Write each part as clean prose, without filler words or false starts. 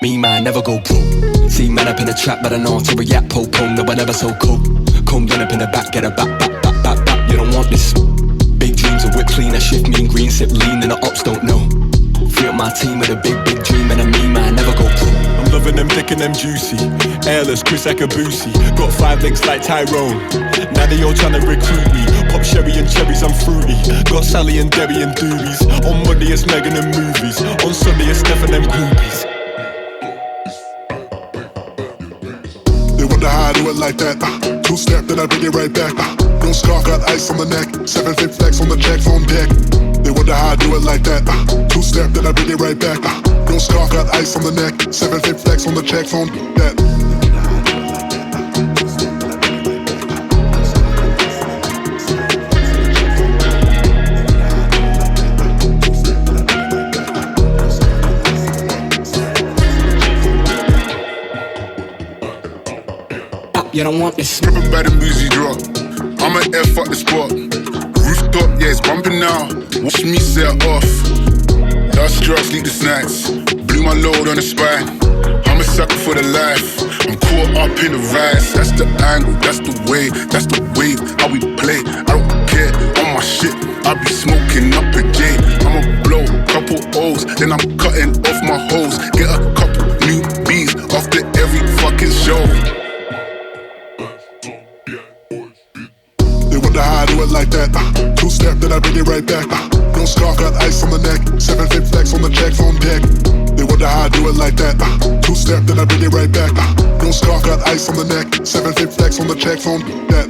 Me man never go pro. See man up in the trap, but I know to react po-po. No, I never so cool. Come run up in the back, get a back. You don't want this. Big dreams of whip clean, I shift mean green, sip lean, and the ops don't know. Free up my team with a big dream, and a me man never go pro. I'm loving them thick and them juicy. Airless, Chris Akabusi. Got 5 legs like Tyrone. Now they all trying to recruit me. Pop sherry and cherries, I'm fruity. Got Sally and Debbie and doobies. On Monday it's Megan and movies. On Sunday it's Steph and them groupies. They wonder how I do it like that. 2-step, then I bring it right back. No scarf, got ice on the neck. 7-fit flex on the checks on deck. They wonder how I do it like that. 2-step, then I bring it right back. No scarf, got ice on the neck. 7-fit flex on the checks on deck. You don't want this. Trippin' by the music drop. I'm an F up the spot. Rooftop, yeah, it's bumping now. Watch me set off. Last drop, sleep the snacks. Blew my load on the spine. I'm a sucker for the life. I'm caught up in the rise. That's the angle, that's the way, that's the wave. How we play, I don't care. On my shit, I be smoking up a J. I'ma blow couple O's, then I'm cutting off my hoes. Get a couple new B's after every fucking show. How I do it like that. 2-step, then I bring it right back. No scarf, got ice on the neck. 7-fit flex on the checks on deck. They wonder how I do it like that. 2-step, then I bring it right back. No scarf, got ice on the neck. 7-fit flex on the checks on deck.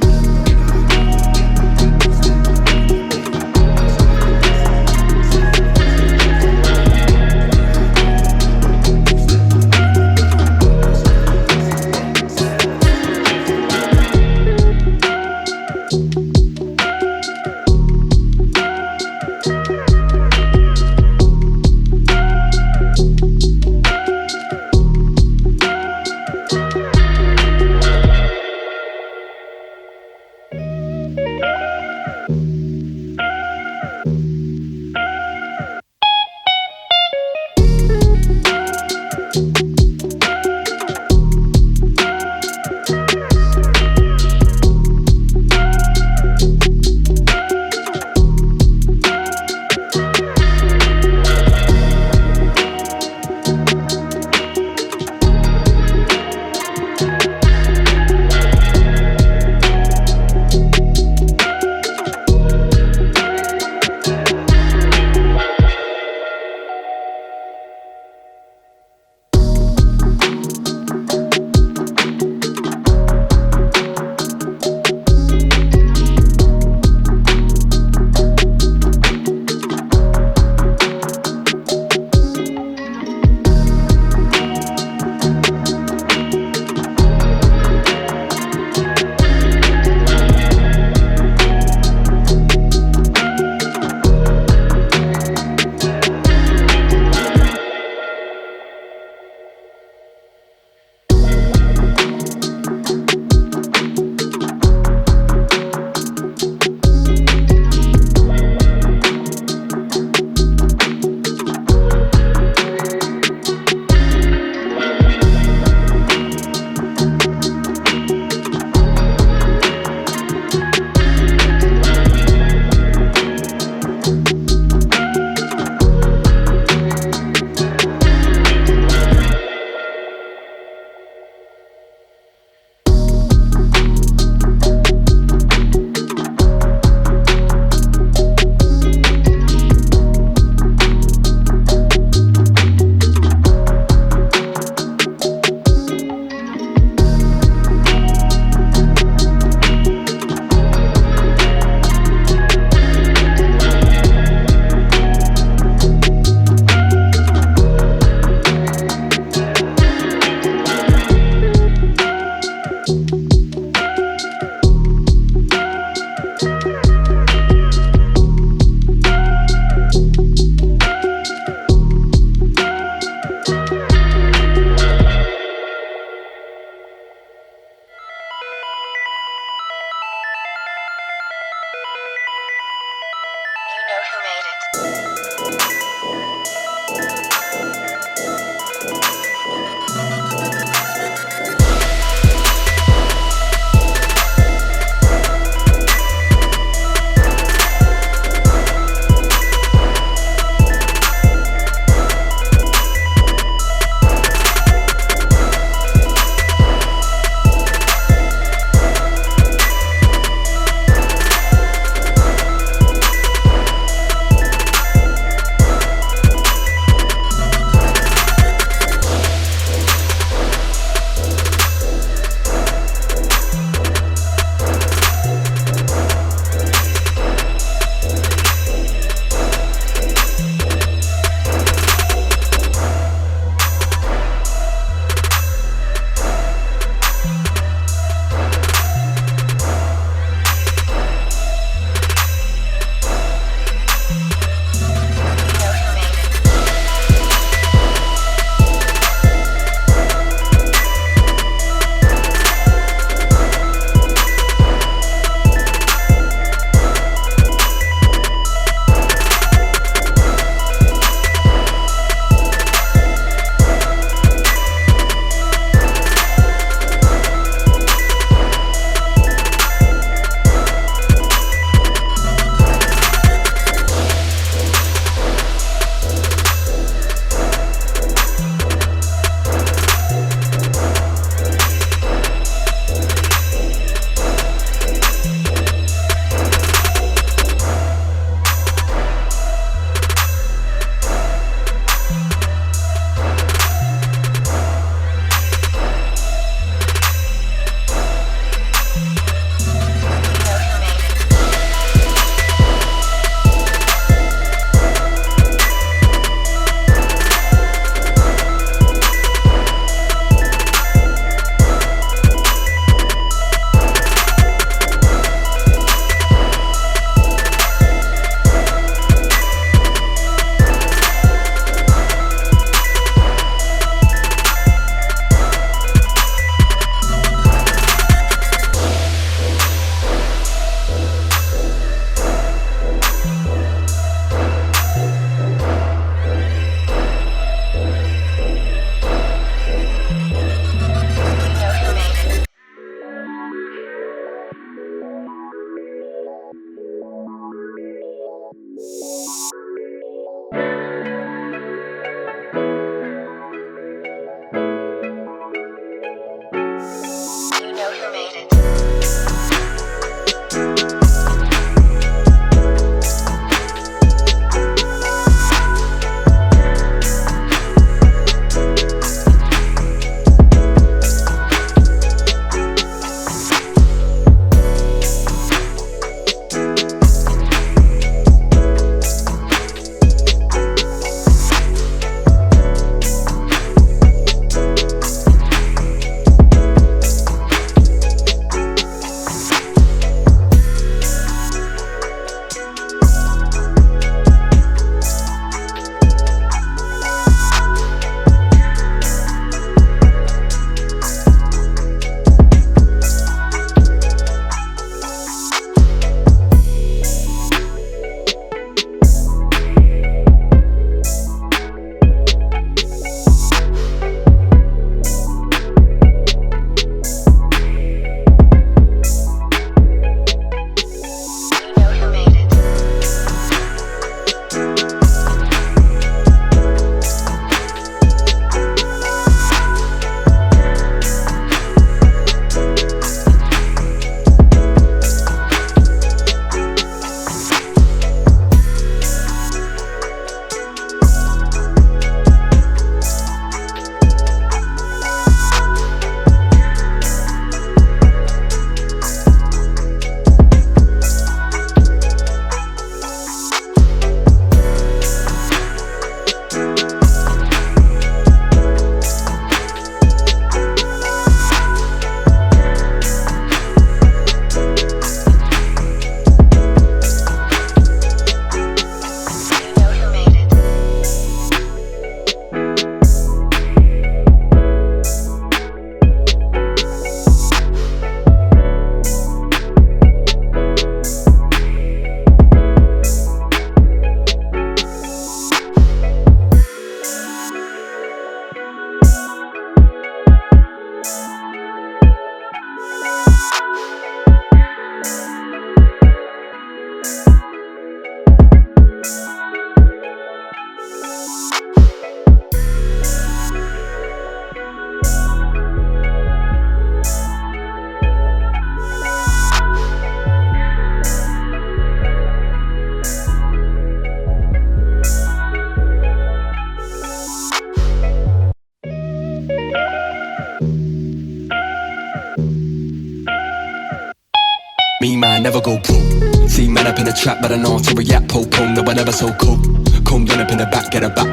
never go broke. See man up in the trap, but I know to react, po-po, no I never so cool. Come run up in the back, get a back,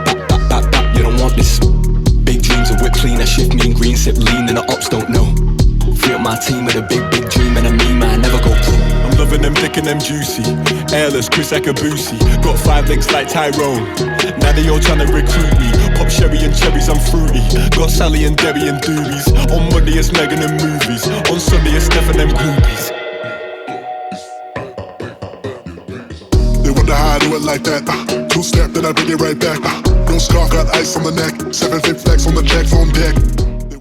you don't want this. Big dreams of whip clean, I shift mean green, sip lean, and the ops don't know. Free up my team with a big dream, and I mean man, never go broke. I'm loving them thick and them juicy. Airless, Chris Akabusi. Got 5 links like Tyrone. Now they all trying to recruit me. Pop sherry and cherries, I'm fruity. Got Sally and Debbie and Doobies. On Monday it's Megan and movies. On Sunday it's Steph and them groupies. They wonder how I do it like that. 2-step, then I bring it right back. No scarf, got ice on the neck. 7 fit flex on the jack on deck.